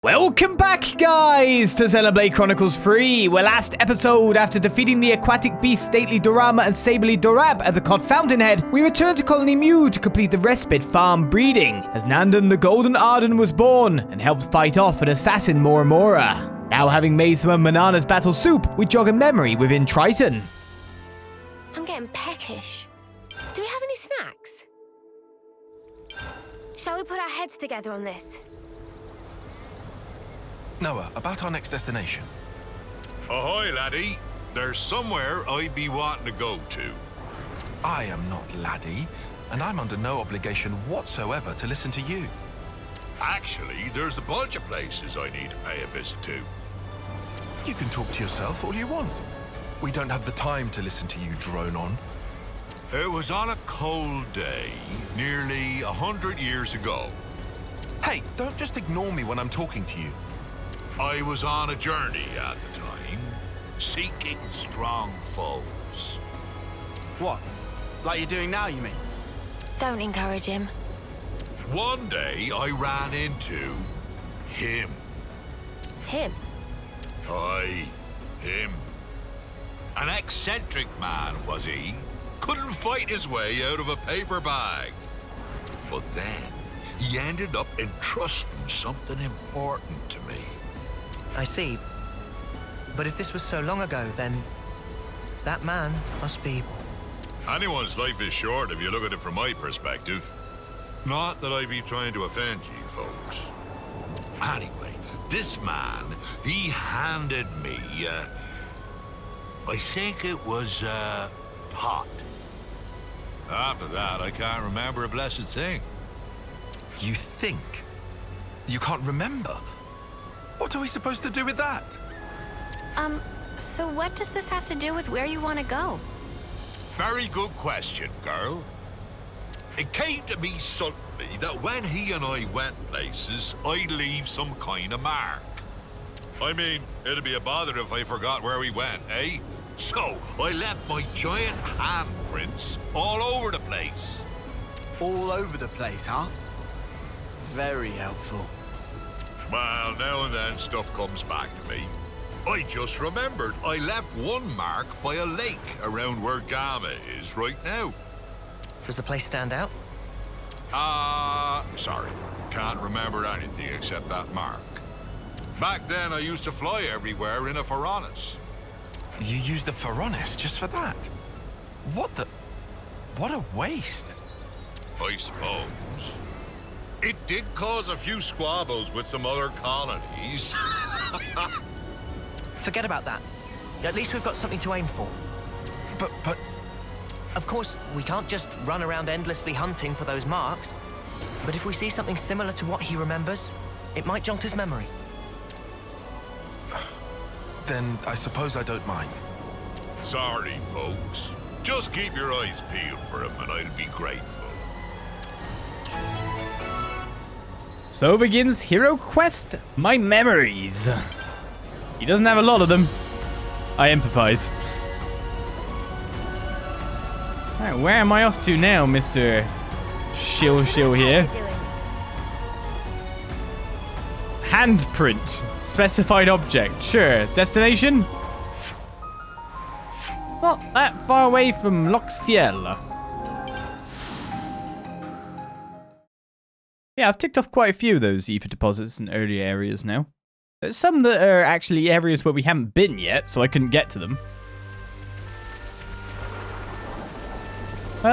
Welcome back, guys, to Xenoblade Chronicles 3, where last episode, after defeating the aquatic beasts Stately Dorama and Sably Dorab at the Cod Fountainhead, we returned to Colony Mew to complete the Respite Farm breeding, as Nandan the Golden Arden was born, and helped fight off an assassin Moramora. Now, having made some of Manana's battle soup, we jog a memory within Triton. I'm getting peckish. Do we have any snacks? Shall we put our heads together on this? Noah, about our next destination. Ahoy, laddie. There's somewhere I'd be wanting to go to. I am not laddie, and I'm under no obligation whatsoever to listen to you. Actually, there's a bunch of places I need to pay a visit to. You can talk to yourself all you want. We don't have the time to listen to you drone on. It was on a cold day, nearly 100 years ago. Hey, don't just ignore me when I'm talking to you. I was on a journey at the time, seeking strong foes. What? Like you're doing now, you mean? Don't encourage him. One day, I ran into him. Him? Aye, him. An eccentric man, was he? Couldn't fight his way out of a paper bag. But then, he ended up entrusting something important to me. I see. But if this was so long ago, then that man must be... Anyone's life is short if you look at it from my perspective. Not that I be trying to offend you folks. Anyway, this man, he handed me, I think it was a pot. After that, I can't remember a blessed thing. You think? You can't remember? What are we supposed to do with that? So what does this have to do with where you want to go? Very good question, girl. It came to me suddenly that when he and I went places, I'd leave some kind of mark. I mean, it'd be a bother if I forgot where we went, eh? So, I left my giant handprints all over the place. All over the place, huh? Very helpful. Well, now and then stuff comes back to me. I just remembered I left one mark by a lake around where Gamma is right now. Does the place stand out? Sorry. Can't remember anything except that mark. Back then, I used to fly everywhere in a Pharaonis. You used the Pharaonis just for that? What a waste. I suppose. It did cause a few squabbles with some other colonies. Forget about that. At least we've got something to aim for. But... Of course, we can't just run around endlessly hunting for those marks. But if we see something similar to what he remembers, it might jog his memory. Then I suppose I don't mind. Sorry, folks. Just keep your eyes peeled for him and I'll be grateful. So begins Hero Quest, My Memories. He doesn't have a lot of them. I empathize. Alright, where am I off to now, Mr. Shill here? Handprint. Specified object. Sure. Destination? Not that far away from Off-Seer. Yeah, I've ticked off quite a few of those ether deposits in earlier areas now. There's some that are actually areas where we haven't been yet, so I couldn't get to them.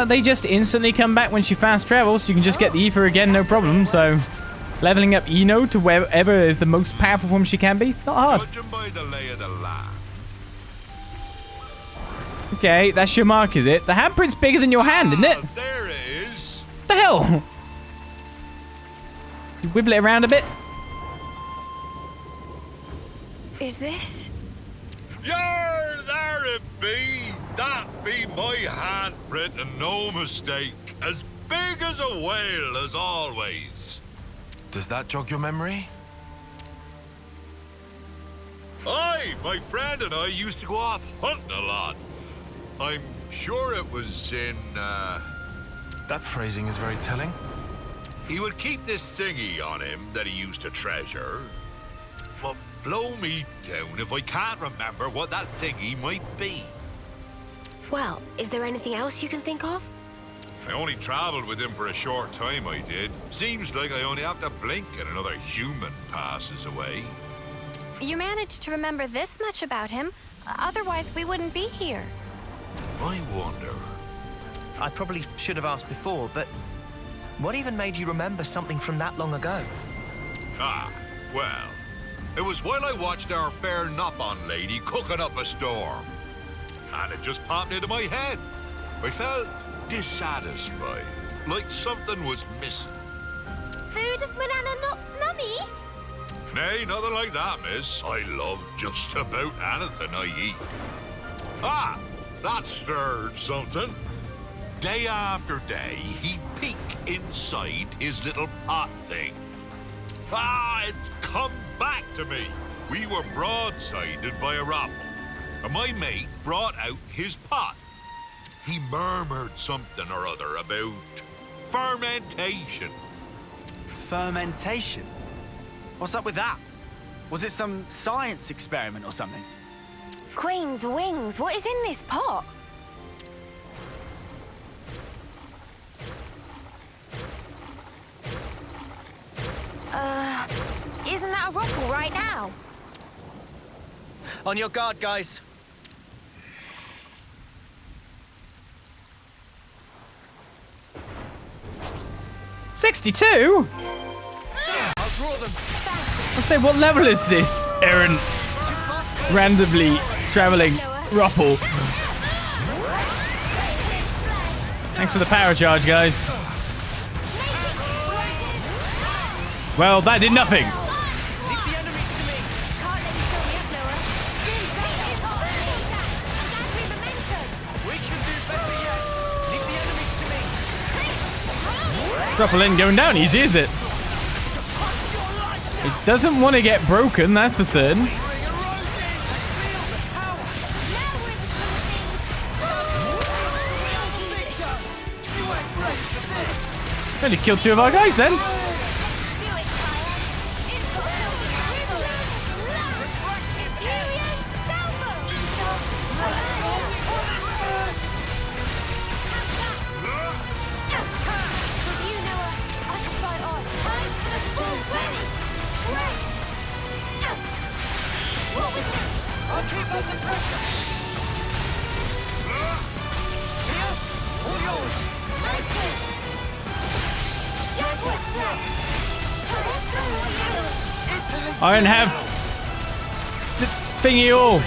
They just instantly come back when she fast travels, so you can just get the ether again, no problem. So, leveling up Eno to wherever is the most powerful form she can be, it's not hard. Judging by the lay of the land. Okay, that's your mark, is it? The handprint's bigger than your hand, isn't it? There it is. What the hell? You wibble it around a bit. Is this? Yar, there it be. That be my handprint and no mistake. As big as a whale as always. Does that jog your memory? Aye, my friend and I used to go off hunting a lot. I'm sure it was in, That phrasing is very telling. He would keep this thingy on him that he used to treasure. But blow me down if I can't remember what that thingy might be. Well, is there anything else you can think of? I only traveled with him for a short time, I did. Seems like I only have to blink and another human passes away. You managed to remember this much about him. Otherwise, we wouldn't be here. I wonder. I probably should have asked before, but what even made you remember something from that long ago? Ah, well, it was while I watched our fair Nopon lady cooking up a storm. And it just popped into my head. I felt dissatisfied, like something was missing. Food of Manana Nummy? Nay, nothing like that, miss. I love just about anything I eat. Ah, that stirred something. Day after day, he'd peek inside his little pot thing. Ah, it's come back to me. We were broadsided by a robber, and my mate brought out his pot. He murmured something or other about fermentation. Fermentation? What's up with that? Was it some science experiment or something? Queen's wings, what is in this pot? Isn't that a rockel right now? On your guard, guys. $62? I'll say, what level is this? Aaron, randomly traveling Ruppel. Thanks for the power charge, guys. Well, that did nothing. Ruppel ain't going down easy, is it? It doesn't want to get broken, that's for certain. Only killed 2 of our guys then. I don't have the thingy all.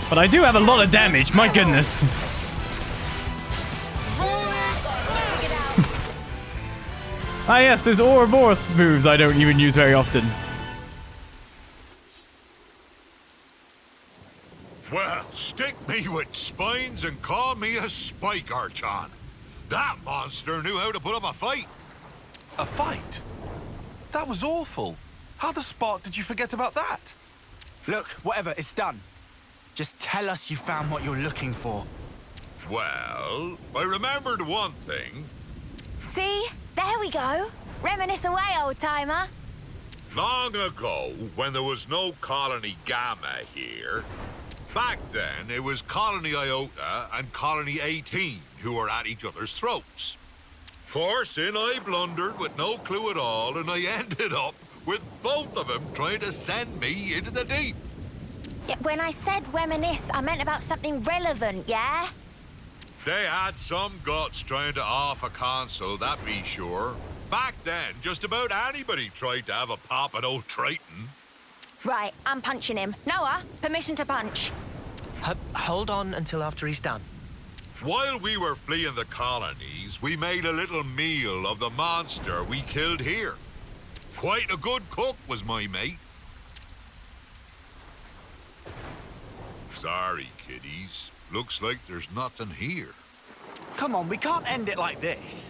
But I do have a lot of damage, my goodness. Ah yes, those Ouroboros moves I don't even use very often. Well, stick me with spines and call me a spike archon. That monster knew how to put up a fight. A fight? That was awful. How the spark did you forget about that? Look, whatever, it's done. Just tell us you found what you're looking for. Well, I remembered one thing. See? There we go. Reminisce away, old-timer. Long ago, when there was no Colony Gamma here, back then it was Colony Iota and Colony 18 who were at each other's throats. Of course, in I blundered with no clue at all, and I ended up with both of them trying to send me into the deep. Yeah, when I said reminisce, I meant about something relevant, yeah? They had some guts trying to off a consul, that be sure. Back then, just about anybody tried to have a pop at old Triton. Right, I'm punching him. Noah, permission to punch. Hold on until after he's done. While we were fleeing the colonies, we made a little meal of the monster we killed here. Quite a good cook was my mate. Sorry, kiddies. Looks like there's nothing here. Come on, we can't end it like this.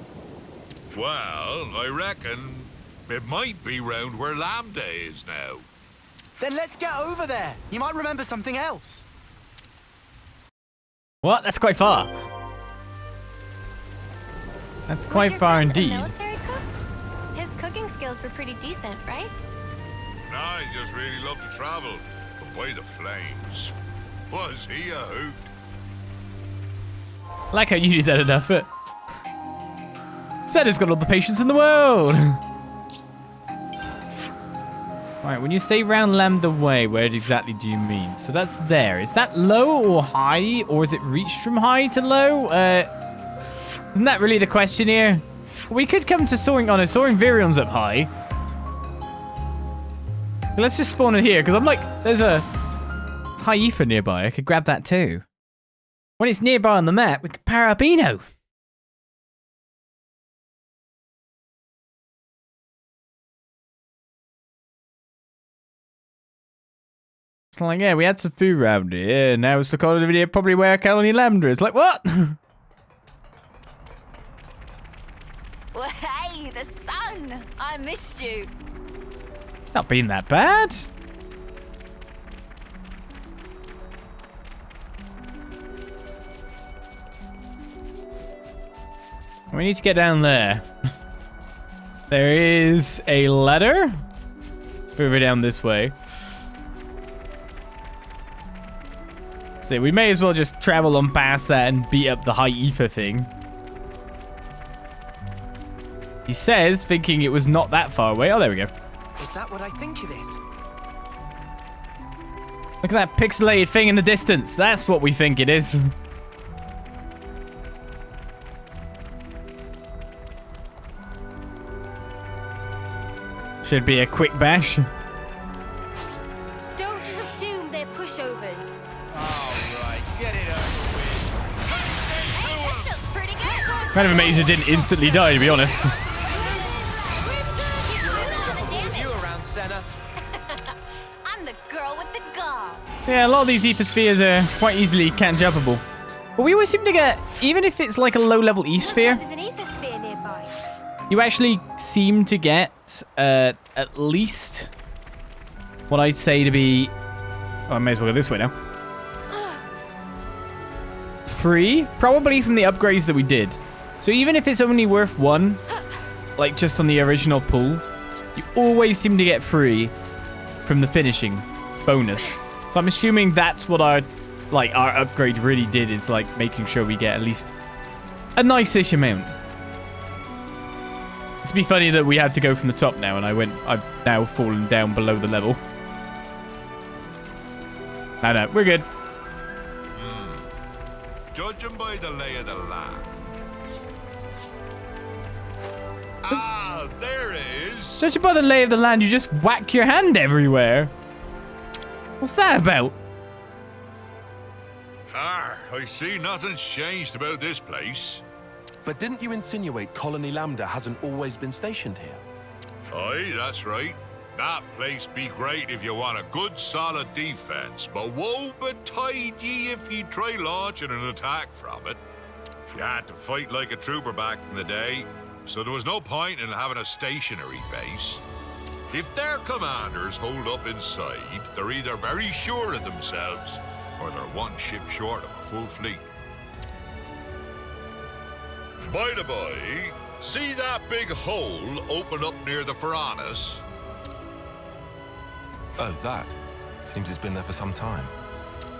Well, I reckon it might be round where Lambda is now. Then let's get over there. You might remember something else. What? That's quite far. That's Was quite your far friend a indeed. military cook? His cooking skills were pretty decent, right? Nah, he just really loved to travel. But by the flames, was he a hoot? Like how you did that enough, but... Zeta's got all the patience in the world! Right, when you say round Lambda Way, where exactly do you mean? So that's there. Is that low or high? Or is it reached from high to low? Isn't that really the question here? We could come to Soaring... Oh no, Soaring Virion's up high. Let's just spawn it here, because I'm like... There's a high ether nearby. I could grab that too. When it's nearby on the map, we could power up Eno. It's like, yeah, we had some food around here. Now it's the kind of video probably where Colony Lambda is. Like, what? Well, hey, the sun! I missed you. It's not been that bad. We need to get down there. There is a ladder. Further down this way. So we may as well just travel on past that and beat up the high ether thing. He says, thinking it was not that far away. Oh, there we go. Is that what I think it is? Look at that pixelated thing in the distance. That's what we think it is. Should be a quick bash. Don't just assume they're pushovers. Get it over with. Hey, this feels pretty good. Kind of amazed it didn't instantly die, to be honest. You around, Senna? I'm the girl with the gun. Yeah, a lot of these ether spheres are quite easily can't jumpable. But we always seem to get, even if it's like a low-level E-sphere, There's an ether sphere nearby. you actually seem to get at least what I'd say to be... Oh, I may as well go this way now. Free, probably from the upgrades that we did. So even if it's only worth one, like just on the original pool, you always seem to get free from the finishing bonus. So I'm assuming that's what our upgrade really did, is like making sure we get at least a nice-ish amount. It's be funny that we had to go from the top now, and I've now fallen down below the level. No, we're good. Judging by the lay of the land. Ah, there it is. Judging by the lay of the land, you just whack your hand everywhere. What's that about? I see nothing's changed about this place. But didn't you insinuate Colony Lambda hasn't always been stationed here? Aye, that's right. That place be great if you want a good solid defense, but woe betide ye if you try launching an attack from it. You had to fight like a trooper back in the day, so there was no point in having a stationary base. If their commanders hold up inside, they're either very sure of themselves, or they're one ship short of a full fleet. By the by, see that big hole open up near the Piranhas? Oh, that. Seems it's been there for some time.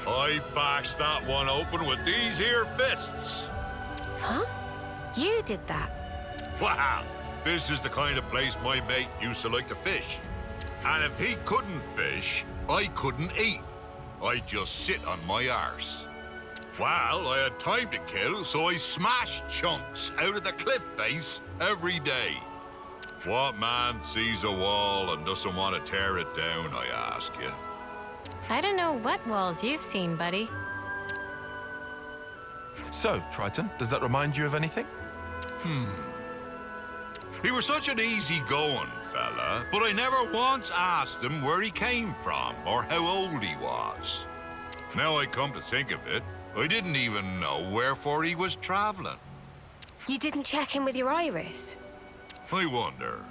I bashed that one open with these here fists. Huh? You did that? Wow, this is the kind of place my mate used to like to fish. And if he couldn't fish, I couldn't eat. I'd just sit on my arse. Well, I had time to kill, so I smashed chunks out of the cliff face every day. What man sees a wall and doesn't want to tear it down, I ask you? I don't know what walls you've seen, buddy. So, Triton, does that remind you of anything? He was such an easy-going fella, but I never once asked him where he came from or how old he was. Now I come to think of it, I didn't even know wherefore he was traveling. You didn't check in with your iris? I wonder.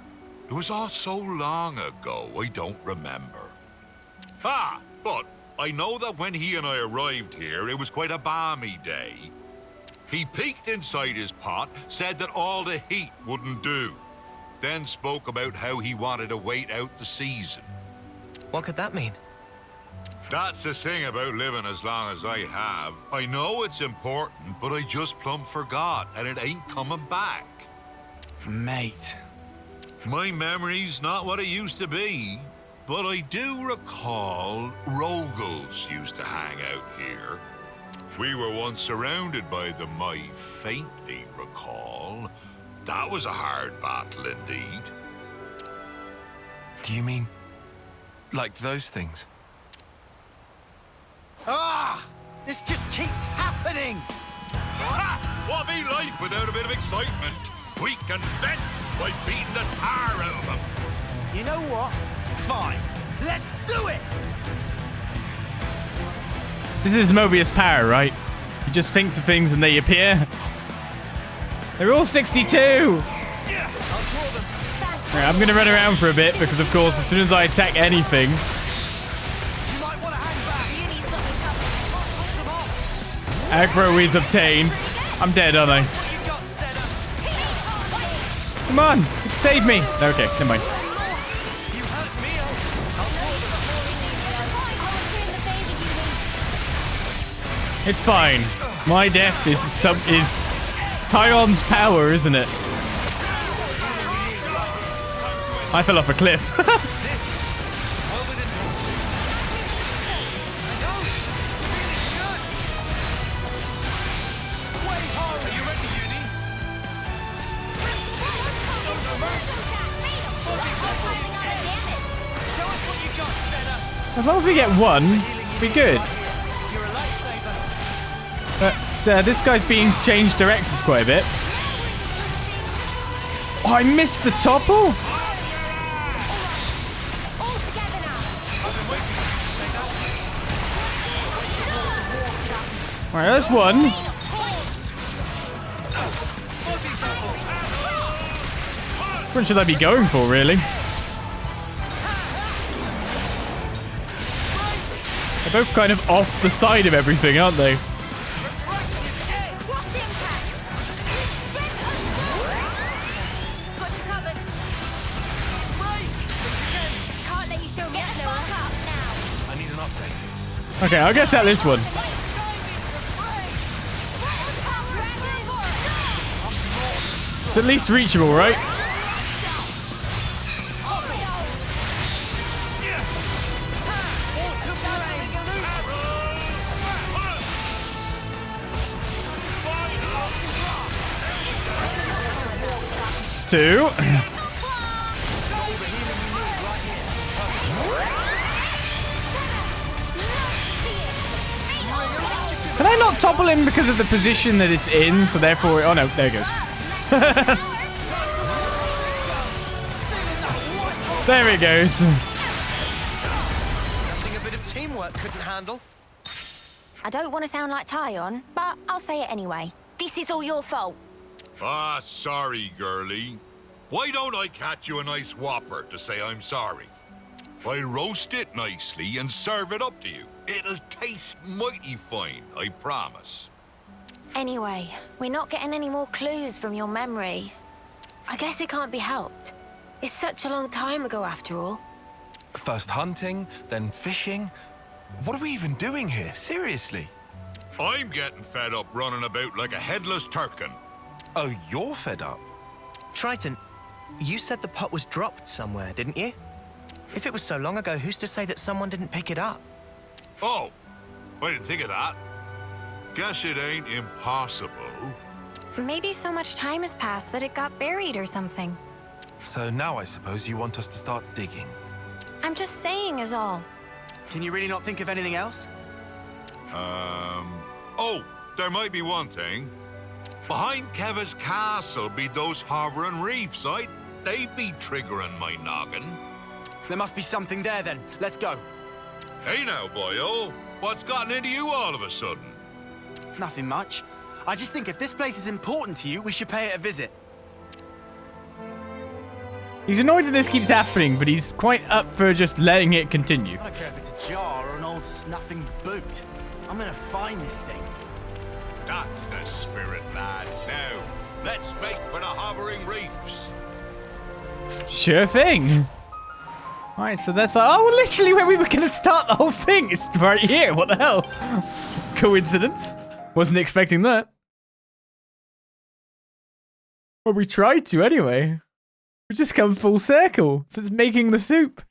It was all so long ago, I don't remember. Ah, but I know that when he and I arrived here, it was quite a balmy day. He peeked inside his pot, said that all the heat wouldn't do. Then spoke about how he wanted to wait out the season. What could that mean? That's the thing about living as long as I have. I know it's important, but I just plumb forgot, and it ain't coming back. Mate. My memory's not what it used to be, but I do recall Rogals used to hang out here. We were once surrounded by them, I faintly recall. That was a hard battle indeed. Do you mean like those things? Ah! This just keeps happening! Ha! What be life without a bit of excitement? We can vent by beating the tar out of them. You know what? Fine. Let's do it! This is Mobius power, right? He just thinks of things and they appear. They're all 62! Yeah, I'll draw them. Right, I'm gonna run around for a bit because, of course, as soon as I attack anything... You might want to hang back. Aggro is obtained. I'm dead, aren't I? What you got, Senna? Come on! Save me! Okay, never mind. You hurt me, I'll draw them. It's fine. My death is Tyron's power, isn't it? I fell off a cliff. As long as we get one, we're good. This guy's being changed directions quite a bit. Oh, I missed the topple? Alright, that's one. Which one should I be going for, really? They're both kind of off the side of everything, aren't they? Okay, I'll get at this one. It's at least reachable, right? Two. Can I not topple him because of the position that it's in? So therefore... Oh, no. There it goes. There it goes. Something a bit of teamwork couldn't handle. I don't want to sound like Tyon, but I'll say it anyway. This is all your fault. Ah, sorry, girlie. Why don't I catch you a nice whopper to say I'm sorry? I'll roast it nicely and serve it up to you. It'll taste mighty fine, I promise. Anyway, we're not getting any more clues from your memory. I guess it can't be helped. It's such a long time ago after all. First hunting, then fishing. What are we even doing here? Seriously? I'm getting fed up running about like a headless turkin. Oh, you're fed up? Triton, you said the pot was dropped somewhere, didn't you? If it was so long ago, who's to say that someone didn't pick it up? Oh, I didn't think of that. Guess it ain't impossible. Maybe so much time has passed that it got buried or something. So now I suppose you want us to start digging. I'm just saying is all. Can you really not think of anything else? Oh, there might be one thing. Behind Keva's castle be those hovering reefs, right? They be triggering my noggin. There must be something there then. Let's go. Hey now, boyo. What's gotten into you all of a sudden? Nothing much. I just think if this place is important to you, we should pay it a visit. He's annoyed that this keeps happening, but he's quite up for just letting it continue. I don't care if it's a jar or an old snuffing boot. I'm gonna find this thing. That's the spirit, lads. Now, let's make for the hovering reefs. Sure thing. Alright, so that's literally where we were going to start the whole thing. It's right here. What the hell? Coincidence? Wasn't expecting that. Well, we tried to anyway. We just come full circle since making the soup.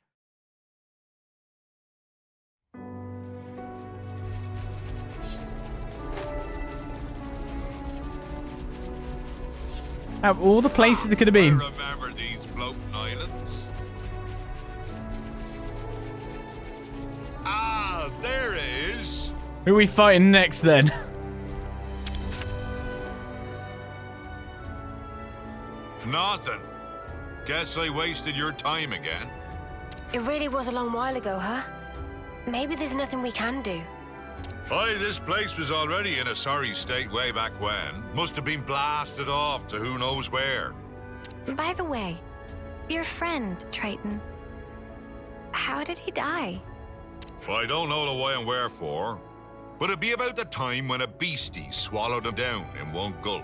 Out of all the places it could have been. Remember these floating islands? Ah, there it is. Who are we fighting next then? Nothing. Guess I wasted your time again. It really was a long while ago, huh? Maybe there's nothing we can do. Aye, this place was already in a sorry state way back when. Must have been blasted off to who knows where. By the way, your friend, Triton, how did he die? Well, I don't know the why and wherefore, but it'd be about the time when a beastie swallowed him down in one gulp.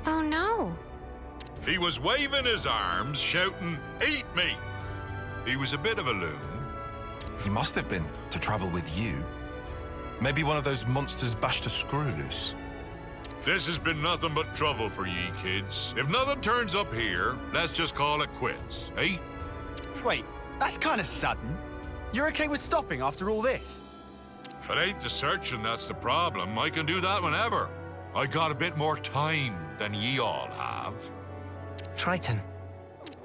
Oh no. He was waving his arms, shouting, "Eat me!" He was a bit of a loon. He must have been to travel with you. Maybe one of those monsters bashed a screw loose. This has been nothing but trouble for ye kids. If nothing turns up here, let's just call it quits, eh? Wait, that's kind of sudden. You're okay with stopping after all this? It ain't the searching that's the problem. I can do that whenever. I got a bit more time than ye all have. Triton.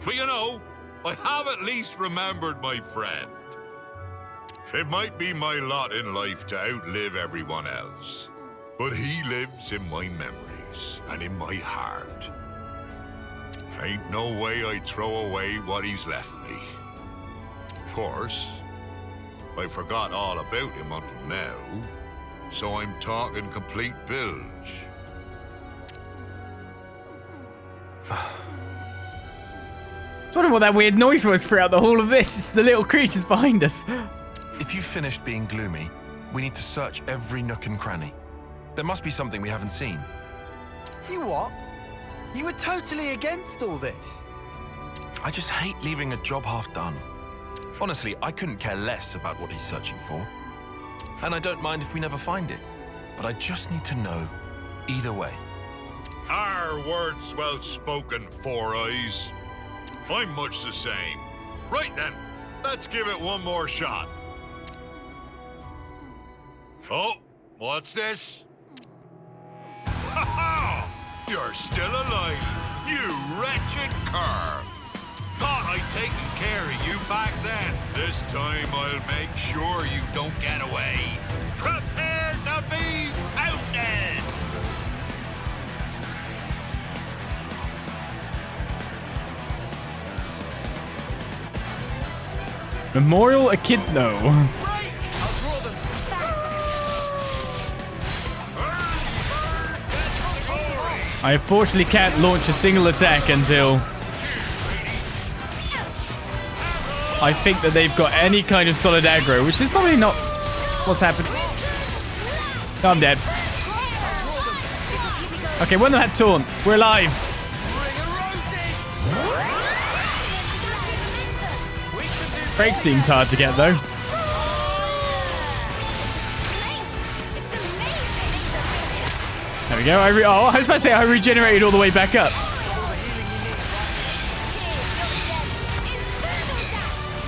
But you know, I have at least remembered my friend. It might be my lot in life to outlive everyone else, but he lives in my memories and in my heart. Ain't no way I'd throw away what he's left me. Of course, I forgot all about him until now, so I'm talking complete bilge. I was wondering what that weird noise was throughout the whole of this. It's the little creatures behind us. If you've finished being gloomy, we need to search every nook and cranny. There must be something we haven't seen. You what? You were totally against all this. I just hate leaving a job half done. Honestly, I couldn't care less about what he's searching for. And I don't mind if we never find it. But I just need to know either way. Our words well spoken, Four Eyes. I'm much the same. Right then, let's give it one more shot. Oh, what's this? Ha ha! You're still alive, you wretched cur. Thought I'd taken care of you back then. This time I'll make sure you don't get away. Prepare to be pounded! Memorial Echidno. I unfortunately can't launch a single attack until I think that they've got any kind of solid aggro, which is probably not what's happened. I'm dead. Okay, one of them had taunt. We're alive. Break seems hard to get, though. There we go. I was about to say I regenerated all the way back up.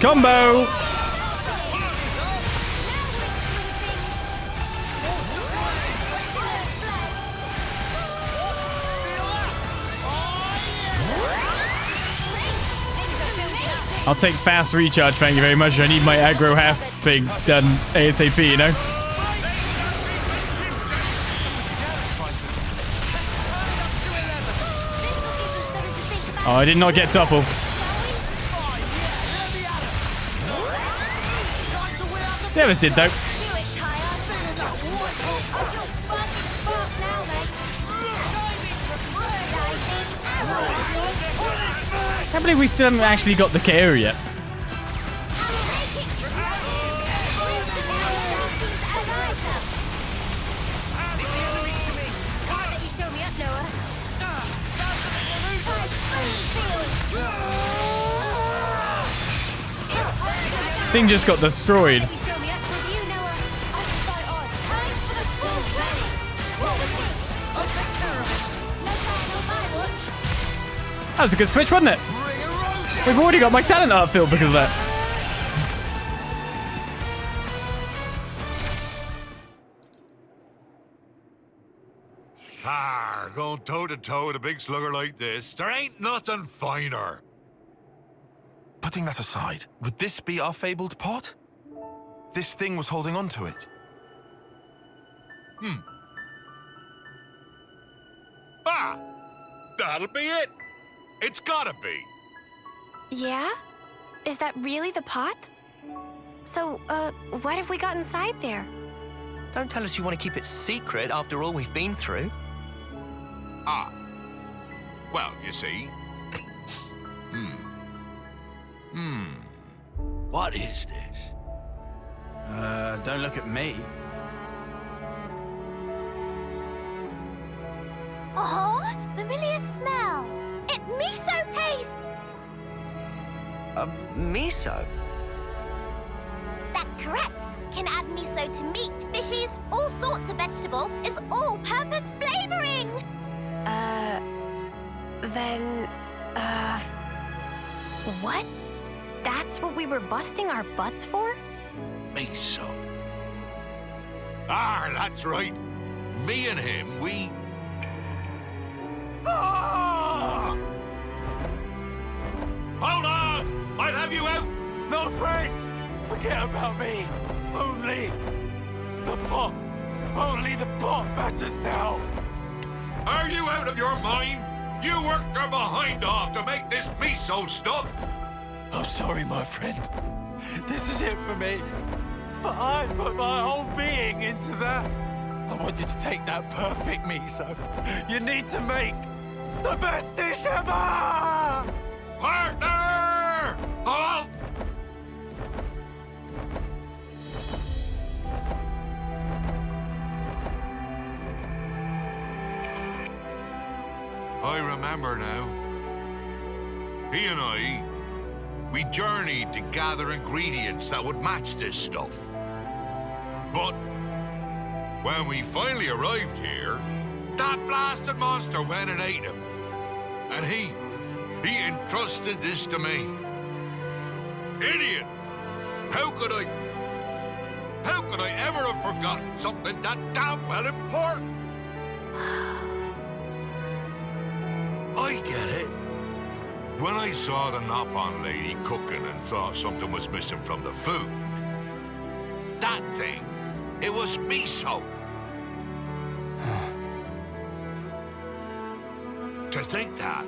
Combo! I'll take fast recharge, thank you very much. I need my aggro half thing done ASAP, you know? Oh, I did not get topple. The others did, though. can't believe we still haven't actually got the KO yet. This thing just got destroyed. That was a good switch, wasn't it? We've already got my talent art filled because of that. Going toe-to-toe with a big slugger like this, there ain't nothing finer. Putting that aside, would this be our fabled pot? This thing was holding on to it. That'll be it. It's gotta be. Yeah? Is that really the pot? So, what have we got inside there? Don't tell us you want to keep it secret after all we've been through. Well, you see. What is this? Don't look at me. Oh, familiar smell. It's miso paste. Miso? That's correct. Can add miso to meat, fishes, all sorts of vegetable. It's all-purpose flavoring. What? That's what we were busting our butts for? Miso. That's right. Me and him, we... Hold on! I'll have you out! No, Frank! Forget about me. Only the pot. Only the pot matters now. Are you out of your mind? You worked your behind off to make this miso stuff. I'm sorry, my friend. This is it for me. But I put my whole being into that. I want you to take that perfect miso. You need to make the best dish ever! Partner! Halt! I remember now. He and I, we journeyed to gather ingredients that would match this stuff. But when we finally arrived here, that blasted monster went and ate him. And he entrusted this to me. Idiot! How could I ever have forgotten something that damn well important? I get it. When I saw the Nopon lady cooking and thought something was missing from the food, that thing, it was miso. To think that,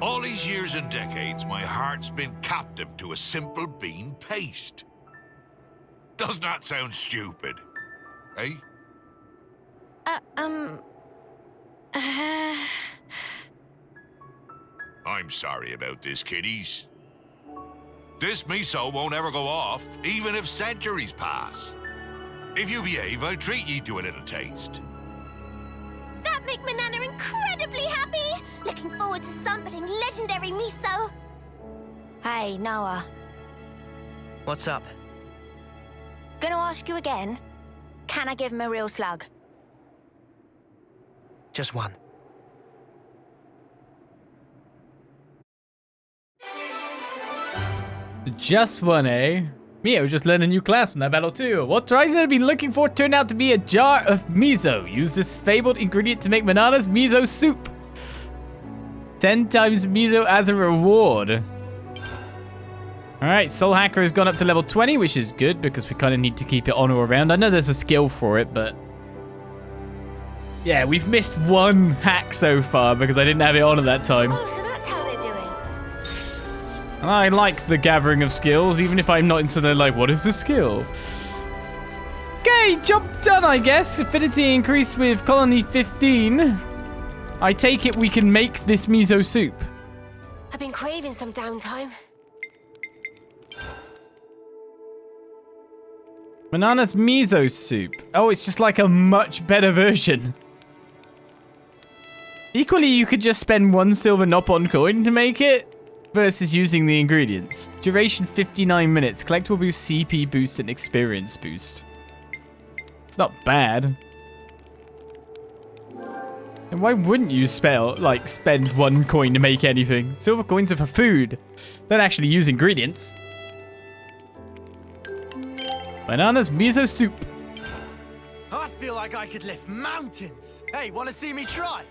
all these years and decades, my heart's been captive to a simple bean paste. Doesn't that sound stupid? Eh? I'm sorry about this, kiddies. This miso won't ever go off, even if centuries pass. If you behave, I'll treat ye to a little taste. That make Manana incredibly happy. Looking forward to sampling legendary miso. Hey, Noah. What's up? Gonna ask you again. Can I give him a real slug? Just one. Just one, eh? Mio just learned a new class from that battle too. What Triton had been looking for turned out to be a jar of miso. Use this fabled ingredient to make Manana's miso soup. 10 times miso as a reward. Alright, Soul Hacker has gone up to level 20, which is good because we kind of need to keep it on or around. I know there's a skill for it, but... yeah, we've missed one hack so far because I didn't have it on at that time. Oh, so that's how they're doing. And I like the gathering of skills, even if I'm not into the, like, what is the skill? Okay, job done, I guess. Affinity increased with colony 15. I take it we can make this miso soup. A I've been craving some downtime. Manana's miso soup. Oh, it's just like a much better version. Equally, you could just spend 1 silver Nopon coin to make it versus using the ingredients. Duration 59 minutes. Collectible boost, CP boost, and experience boost. It's not bad. And why wouldn't you spend 1 coin to make anything? Silver coins are for food. Don't actually use ingredients. Manana's miso soup. I feel like I could lift mountains. Hey, want to see me try?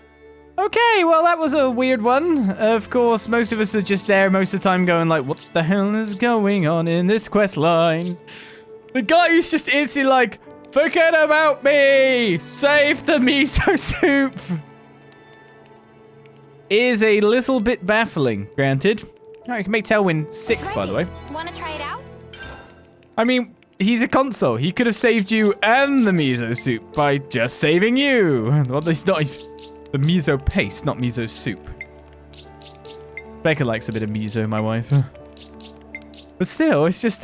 Okay, well, that was a weird one. Of course, most of us are just there most of the time going like, what the hell is going on in this quest line? The guy who's just instantly like, forget about me! Save the miso soup! Is a little bit baffling, granted. All right, you can make Tailwind 6, by the way. Want to try it out? I mean, he's a consul. He could have saved you and the miso soup by just saving you. Well, it's not the miso paste, not miso soup. Becca likes a bit of miso, my wife. But still, it's just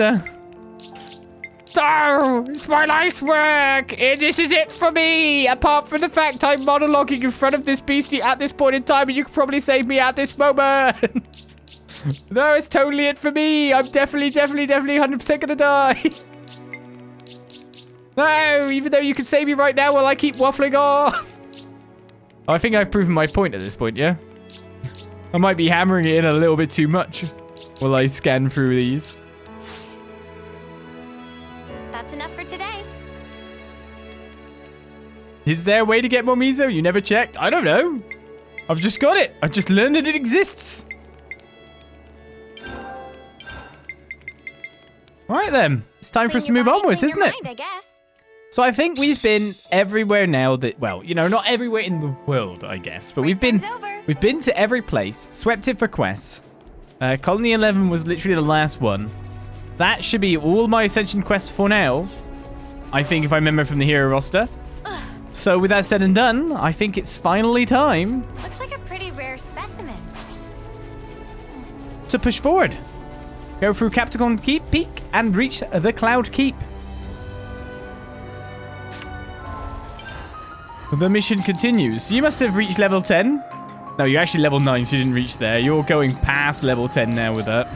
So, it's my life's work. This is it for me. Apart from the fact I'm monologuing in front of this beastie at this point in time, and you could probably save me at this moment. No, it's totally it for me. I'm definitely 100% gonna die. No, even though you can save me right now while I keep waffling on. Oh, I think I've proven my point at this point, yeah? I might be hammering it in a little bit too much while I scan through these. That's enough for today. Is there a way to get more miso? You never checked? I don't know. I've just got it. I've just learned that it exists. All right, then. It's time for us to move onwards, isn't it? I guess. So I think we've been everywhere now that, well, you know, not everywhere in the world, I guess, but we've been to every place, swept it for quests. Colony 11 was literally the last one. That should be all my Ascension quests for now. I think if I remember from the hero roster. So with that said and done, I think it's finally time Looks like a pretty rare specimen. to push forward. Go through Capticon Peak and reach the Cloud Keep. The mission continues. You must have reached level 10. No, you're actually level 9, so you didn't reach there. You're going past level 10 now with that.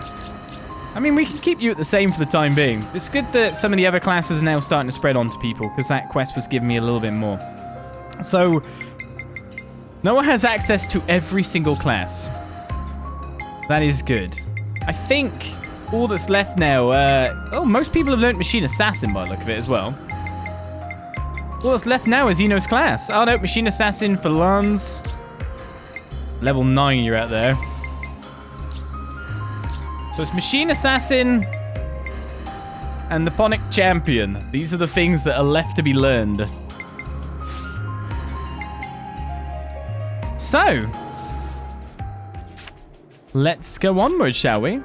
I mean, we can keep you at the same for the time being. It's good that some of the other classes are now starting to spread onto people, because that quest was giving me a little bit more. So, Noah has access to every single class. That is good. I think all that's left now... most people have learnt Machine Assassin by the look of it as well. All that's left now is Xeno's class. Oh no, Machine Assassin for Lance. Level 9 you're at there. So it's Machine Assassin and the Ponic Champion. These are the things that are left to be learned. So, let's go onward, shall we?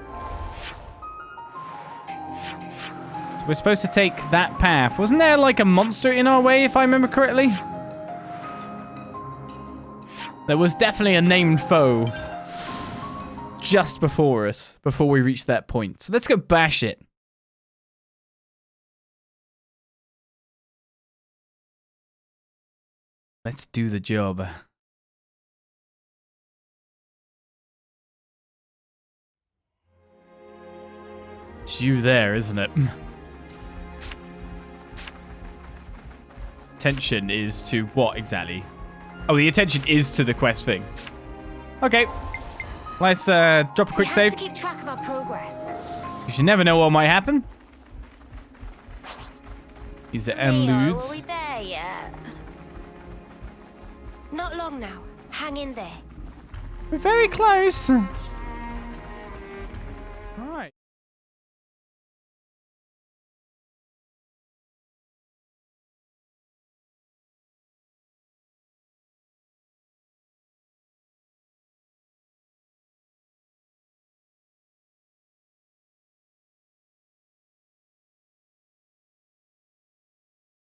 We're supposed to take that path. Wasn't there like a monster in our way, if I remember correctly? There was definitely a named foe just before us, before we reached that point. So let's go bash it. Let's do the job. It's you there, isn't it? Attention is to what exactly? Oh, the attention is to the quest thing. Okay. Let's drop a quick save. We have to keep track of our progress. You never know what might happen. These are Are Ludes. we there yet? Not long now. Hang in there. We're very close. All right.